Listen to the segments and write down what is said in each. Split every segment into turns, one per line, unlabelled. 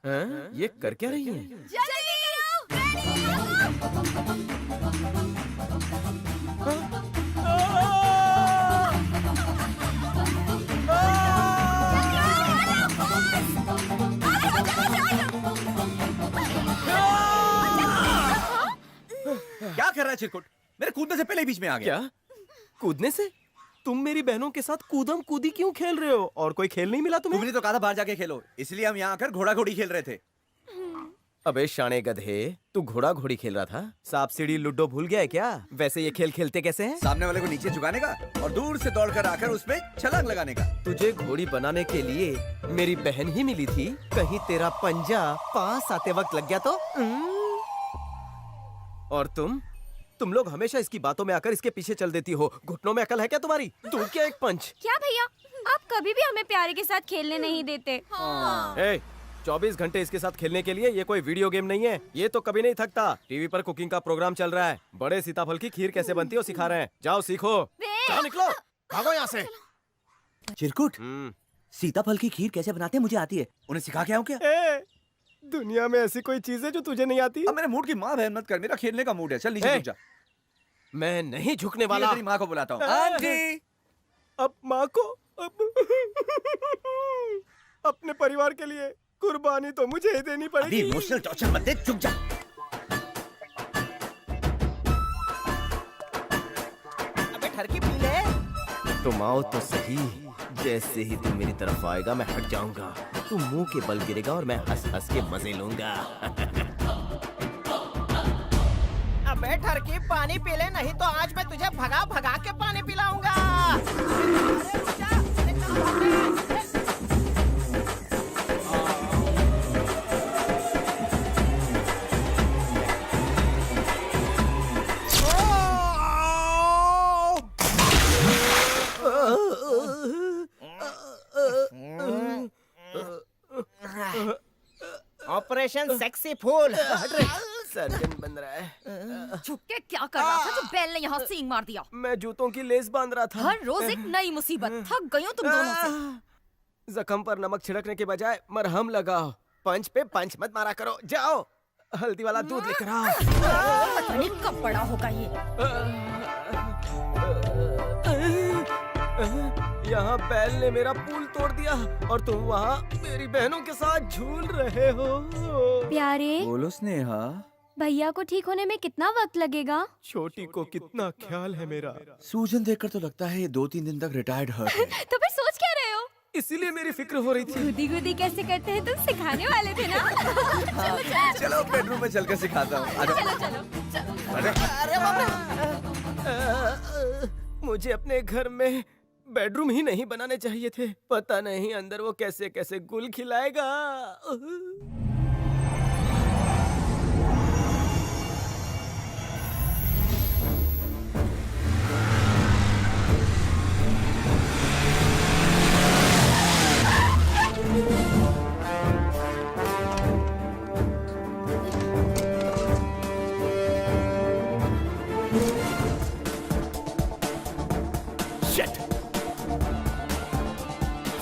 हैं? ये कर क्या रही है?
जल्दी
क्या कर रहा है चिरकुट? मेरे कूदने से पहले ही बीच में आ गया।
क्या? कूदने से? तुम मेरी बहनों के साथ कूदम कूदी क्यों खेल रहे हो? और कोई खेल नहीं मिला तुम्हें?
तुमने तो कहा था बाहर जाके खेलो, इसलिए हम यहाँ आकर घोड़ा घोड़ी खेल रहे थे।
अबे शाणे गधे, तू घोड़ा घोड़ी खेल रहा था? सांप सीढ़ी लूडो भूल गया है क्या? वैसे ये खेल खेलते कैसे हैं?
सामने वाले को नीचे झुकाने का और दूर से दौड़कर आकर उसमें छलांग लगाने का।
तुझे घोड़ी बनाने के लिए मेरी बहन ही मिली थी। कहीं तेरा पंजा पास आते वक्त लग गया तो? और तुम लोग हमेशा इसकी बातों में आकर इसके पीछे चल देती हो। घुटनों में अकल है क्या तुम्हारी? तू क्या एक पंच?
क्या भैया, आप कभी भी हमें प्यारे के साथ खेलने नहीं देते।
ए, 24 घंटे इसके साथ खेलने के लिए ये कोई वीडियो गेम नहीं है। ये तो कभी नहीं थकता। टीवी पर कुकिंग का प्रोग्राम चल रहा है। बड़े सीताफल की खीर कैसे बनती है वो सिखा रहे हैं। जाओ सीखो। जाओ निकलो, भागो यहाँ से।
चिरकुट, सीताफल की खीर कैसे बनाते हैं मुझे आती है, उन्हें सिखा के आऊं क्या?
दुनिया में ऐसी कोई चीज है जो तुझे नहीं आती?
अब मेरे मूड की माँ बहन मत कर, मेरा खेलने का मूड है। चल नीचे झुक जा।
मैं नहीं झुकने वाला।
तेरी माँ को बुलाता हूँ। आंटी।
अब माँ को अपने परिवार के लिए कुर्बानी तो मुझे ही देनी पड़ेगी।
अभी इमोशनल टॉर्चर मत दे, चुप जा।
अबे ठरकी पी ले।
तुम आओ तो सही। जैसे ही तुम मेरी तरफ आएगा मैं हट जाऊंगा। तू मुंह के बल गिरेगा और मैं हंस हंस के मजे लूंगा।
अबे ठरकी पानी पी ले, नहीं तो आज मैं तुझे भगा भगा के पानी पिलाऊंगा। ऑपरेशन सेक्सी फूल।
सर्जन बन रहा है।
छुप के क्या कर रहा था जो बैल ने यहाँ सींग मार दिया?
मैं जूतों की लेस बांध रहा था।
हर रोज एक नई मुसीबत। थक गई हूँ तुम दोनों से।
जख्म पर नमक छिड़कने के बजाय मरहम लगाओ। पंच पे पंच मत मारा करो। जाओ हल्दी वाला दूध लेकर आओ।
पता नहीं कब बड़ा होगा ये।
यहाँ बैल ने मेरा पुल तोड़ दिया और तुम वहाँ मेरी बहनों के साथ झूल रहे हो।
प्यारे,
बोलो स्नेहा।
भैया को ठीक होने में कितना वक्त लगेगा?
छोटी को कितना ख्याल है मेरा।
सूजन देखकर तो लगता है ये 2-3 दिन तक रिटायर्ड हर्ट है।
तो फिर सोच क्या रहे हो?
इसीलिए मेरी फिक्र हो रही थी।
गुदी गुदी कैसे करते हैं तुम सिखाने वाले थे ना? चलो चलो
चलो बेडरूम में चलकर सिखाता हूँ।
चलो चलो।
अरे बाप रे।
मुझे अपने घर में बेडरूम ही नहीं बनाने चाहिए थे। पता नहीं अंदर वो कैसे कैसे गुल खिलाएगा।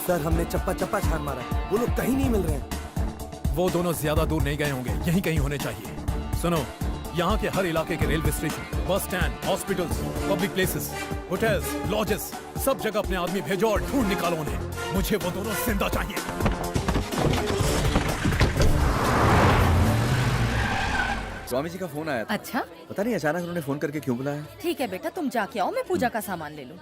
सर हमने चप्पा चप्पा छान मारा, वो लोग कहीं नहीं मिल रहे हैं।
वो दोनों ज्यादा दूर नहीं गए होंगे, यहीं कहीं होने चाहिए। सुनो, यहाँ के हर इलाके के railway station, bus stand, hospitals, public places, hotels, lodges, सब जगह अपने आदमी भेजो और ढूंढ निकालो उन्हें। मुझे वो दोनों जिंदा चाहिए।
स्वामी जी का फोन आया था।
अच्छा,
पता नहीं अचानक उन्होंने फोन करके क्यों बुलाया।
ठीक है बेटा, तुम जाके आओ, मैं पूजा का सामान ले लूं।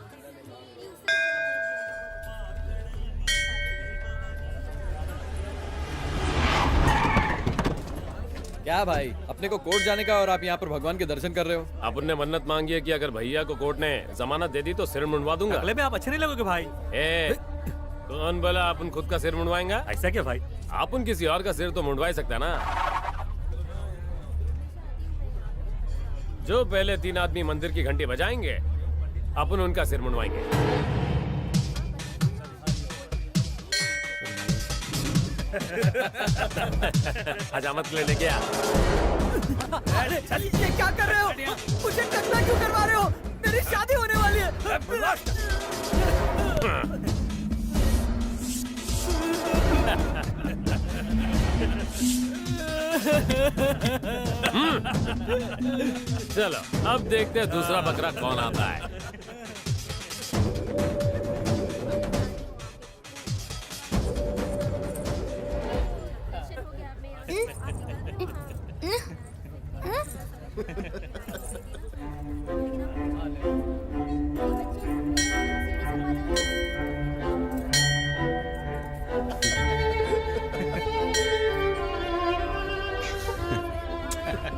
क्या भाई, अपने को कोर्ट जाने का और आप यहाँ पर भगवान के दर्शन कर रहे हो।
अपन ने मन्नत मांगी है कि अगर भैया को कोर्ट ने जमानत दे दी तो सिर मुंडवा दूंगा।
अगले में आप अच्छे नहीं लगोगे भाई।
ए, कौन बोला अपन खुद का सिर मुंडवाएंगा?
ऐसा क्या भाई?
अपन किसी और का सिर तो मुंडवा ही सकता ना। जो पहले 3 आदमी मंदिर की घंटी बजाएंगे अपन उनका सिर मुंडवाएंगे। हजामत लेने गया।
अरे ये क्या कर रहे हो? मुझे टकला क्यों करवा रहे हो? मेरी शादी होने वाली है।
चलो अब देखते हैं दूसरा बकरा कौन आता है।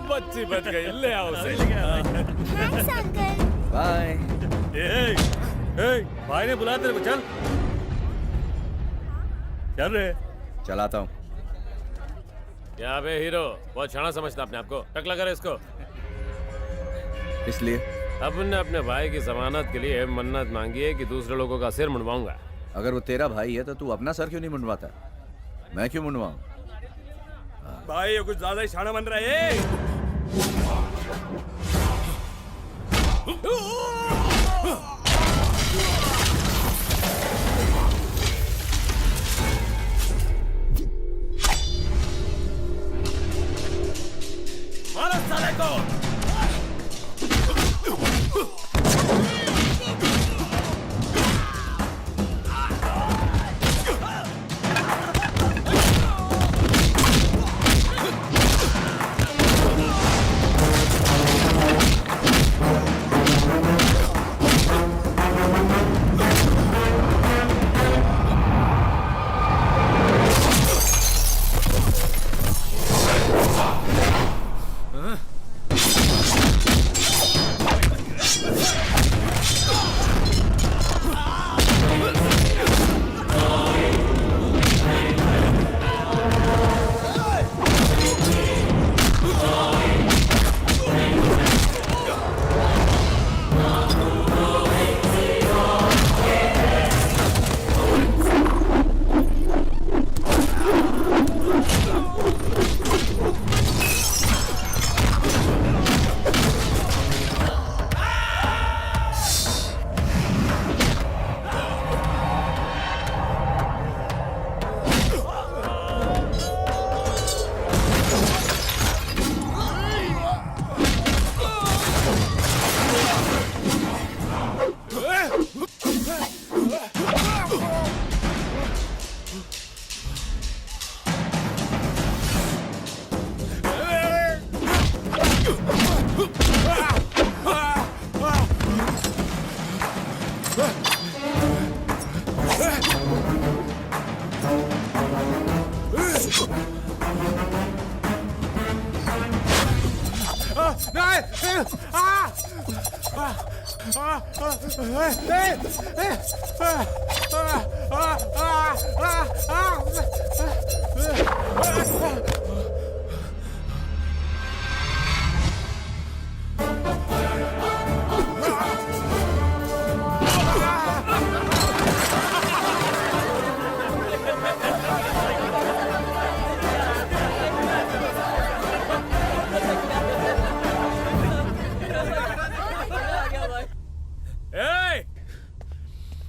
बच्ची बच गई, ले आओ उसे।
Thanks uncle.
बाय।
भाई ने बुलाया तेरे को, चल चल रे।
चलाता हूँ।
क्या बे हीरो, बहुत छाना समझता अपने आप को। टकला करे इसको।
इसलिए
अपन ने अपने भाई की जमानत के लिए मन्नत मांगी है कि दूसरे लोगों का सिर मुंडवाऊंगा।
अगर वो तेरा भाई है तो तू अपना सर क्यों नहीं मुंडवाता? मैं क्यों मुंडवाऊं?
भाई ये कुछ ज्यादा ही शाना बन रहा है।
मारो साले को।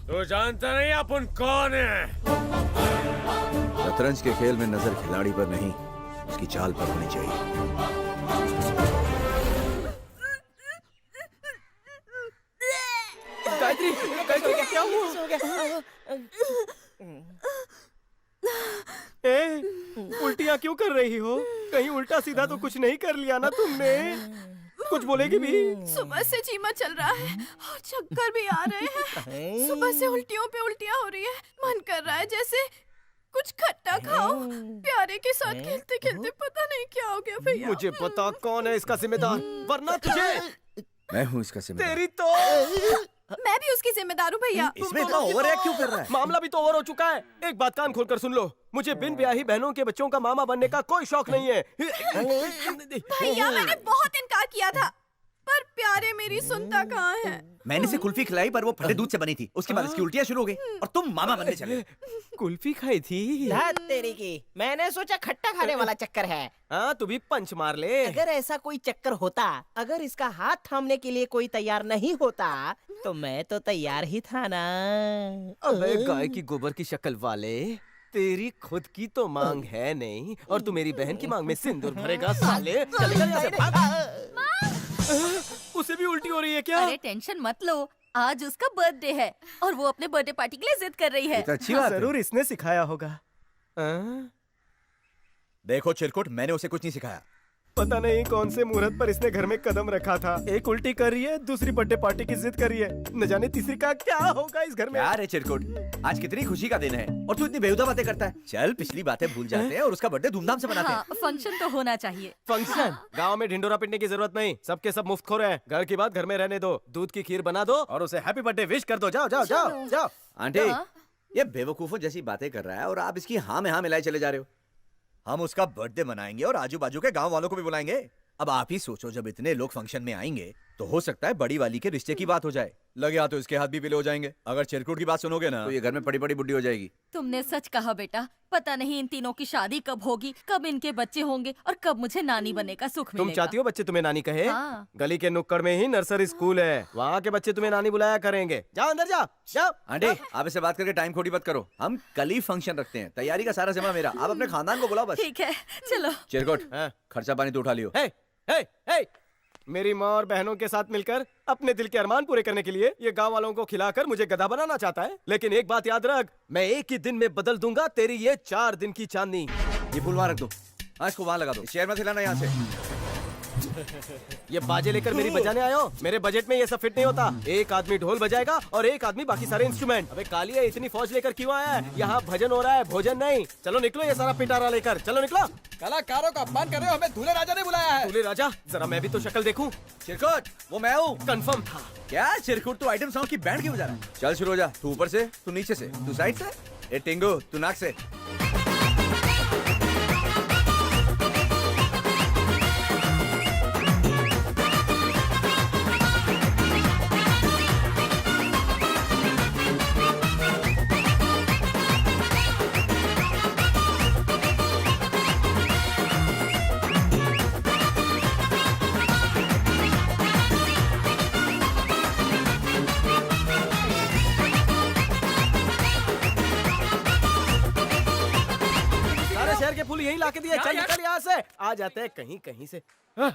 तो जानता नहीं अपन कौन है?
शतरंज के खेल में नजर खिलाड़ी पर नहीं, उसकी चाल पर होनी चाहिए।
गायत्री, गायत्री क्या हुआ? उल्टियाँ क्यों कर रही हो? कहीं उल्टा सीधा तो कुछ नहीं कर लिया ना तुमने? कुछ बोलेगी भी?
सुबह से चीमा चल रहा है और चक्कर भी आ रहे हैं। सुबह से उल्टियों पे उल्टियाँ हो रही है। मन कर रहा है जैसे कुछ खट्टा खाओ। प्यारे के साथ खेलते खेलते पता नहीं क्या हो गया भैया।
मुझे पता कौन है इसका जिम्मेदार, वरना तुझे।
मैं हूँ इसका जिम्मेदार।
तेरी तो
मैं भी उसकी जिम्मेदार हूँ भैया।
इसमें इतना ओवर एक्ट क्यों कर रहा है?
मामला भी तो ओवर हो चुका है। एक बात कान खोलकर सुन लो, मुझे बिन ब्याही बहनों के बच्चों का मामा बनने का कोई शौक नहीं है।
भैया मैंने बहुत इनकार किया था, पर प्यारे मेरी सुनता कहाँ है।
मैंने इसे कुल्फी खिलाई पर वो फटे दूध से बनी थी। उसके बाद इसकी उल्टियाँ शुरू हो गई और तुम मामा बनने चले।
कुल्फी खाई थी?
धत तेरी की, मैंने सोचा खट्टा खाने वाला चक्कर है।
हाँ तू भी पंच मार ले।
अगर ऐसा कोई चक्कर होता, अगर इसका हाथ थामने के लिए कोई तैयार नहीं होता, तो मैं तो तैयार ही था ना।
अबे गाय की गोबर की शक्ल वाले, तेरी खुद की तो मांग है नहीं और तू मेरी बहन की मांग में सिंदूर भरेगा साले। चलेगा यहाँ से, भाग। उसे भी उल्टी हो रही है क्या?
अरे टेंशन मत लो, आज उसका बर्थडे है और वो अपने बर्थडे पार्टी के लिए जिद कर रही है।
तो अच्छी बात है।
जरूर इसने सिखाया होगा।
देखो चिरकुट, मैंने उसे कुछ नहीं सिखाया।
पता नहीं कौन से मुहूर्त पर इसने घर में कदम रखा था। एक उल्टी कर रही है, दूसरी बर्थडे पार्टी की जिद कर रही है। न जाने तीसरी का क्या होगा इस घर में।
यार है चिरकुट, आज कितनी खुशी का दिन है और तू इतनी बेहुदा बातें करता है। चल पिछली बातें भूल जाते हैं और उसका बर्थडे धूमधाम से मनाते हैं।
हाँ, फंक्शन तो होना चाहिए।
फंक्शन? गांव में ढिंडोरा पिटने की जरूरत नहीं, सबके सब मुफ्त खोर हैं। घर की बात घर में रहने दो, दूध की खीर बना दो और उसे हैप्पी बर्थडे विश कर दो। जाओ जाओ जाओ जाओ।
आंटी, ये बेवकूफों जैसी बातें कर रहा है और आप इसकी हाँ में हाँ मिलाए चले जा रहे हो। हम उसका बर्थडे मनाएंगे और आजू बाजू के गांव वालों को भी बुलाएंगे। अब आप ही सोचो, जब इतने लोग फंक्शन में आएंगे तो हो सकता है बड़ी वाली के रिश्ते की बात हो जाए। लगे हाथ तो इसके हाथ भी पीले हो जाएंगे। अगर चिरकुट की बात सुनोगे ना तो ये घर में पड़ी पड़ी बुड्ढी हो जाएगी।
तुमने सच कहा बेटा, पता नहीं इन तीनों की शादी कब होगी, कब इनके बच्चे होंगे और कब मुझे नानी बनने का सुख
तुम
मिलेगा।
चाहती हो बच्चे तुम्हें नानी कहे?
हाँ।
गली के नुक्कड़ में ही नर्सरी स्कूल है, वहाँ के बच्चे तुम्हें नानी बुलाया करेंगे। जाओ अंदर जाओ जाओ।
आंटी, आप इससे बात करके टाइम खोटी मत करो। हम कल ही फंक्शन रखते हैं, तैयारी का सारा जिम्मा मेरा। आप अपने खानदान को बुलाओ बस।
ठीक है, चलो।
चिरकुट,
हाँ।
खर्चा पानी तो उठा लियो।
हे, हे, हे। मेरी माँ और बहनों के साथ मिलकर अपने दिल के अरमान पूरे करने के लिए ये गांव वालों को खिलाकर मुझे गधा बनाना चाहता है। लेकिन एक बात याद रख, मैं एक ही दिन में बदल दूंगा तेरी ये 4 दिन की चांदनी।
ये फूल वहां रख दो। हाँ, इसको वहां लगा दो। शेयर मत हिलाना यहाँ से।
ये बाजे लेकर मेरी बजाने आए हो? मेरे बजट में ये सब फिट नहीं होता। एक आदमी ढोल बजाएगा और एक आदमी बाकी सारे इंस्ट्रूमेंट। अबे कालिया, इतनी फौज लेकर क्यों आया है? यहाँ भजन हो रहा है, भोजन नहीं। चलो निकलो ये सारा पिटारा लेकर, चलो निकलो।
कलाकारों का अपमान कर रहे हो, हमें दूल्हे राजा ने बुलाया है।
दूल्हे राजा? जरा मैं भी तो शक्ल देखूं।
चिरकुट, वो मैं हूँ।
कंफर्म था।
क्या चिरकुट, तू आइटम सॉन्ग की बैंड क्यों बजा रहा है? चल शुरू हो जा। तू ऊपर से, तू नीचे से, तू साइड से। ए टिंगू, तू नाक से।
सारे शहर के फूल यही लाके दिए। चल निकल यहाँ से। आ जाते हैं कहीं कहीं से। हाँ।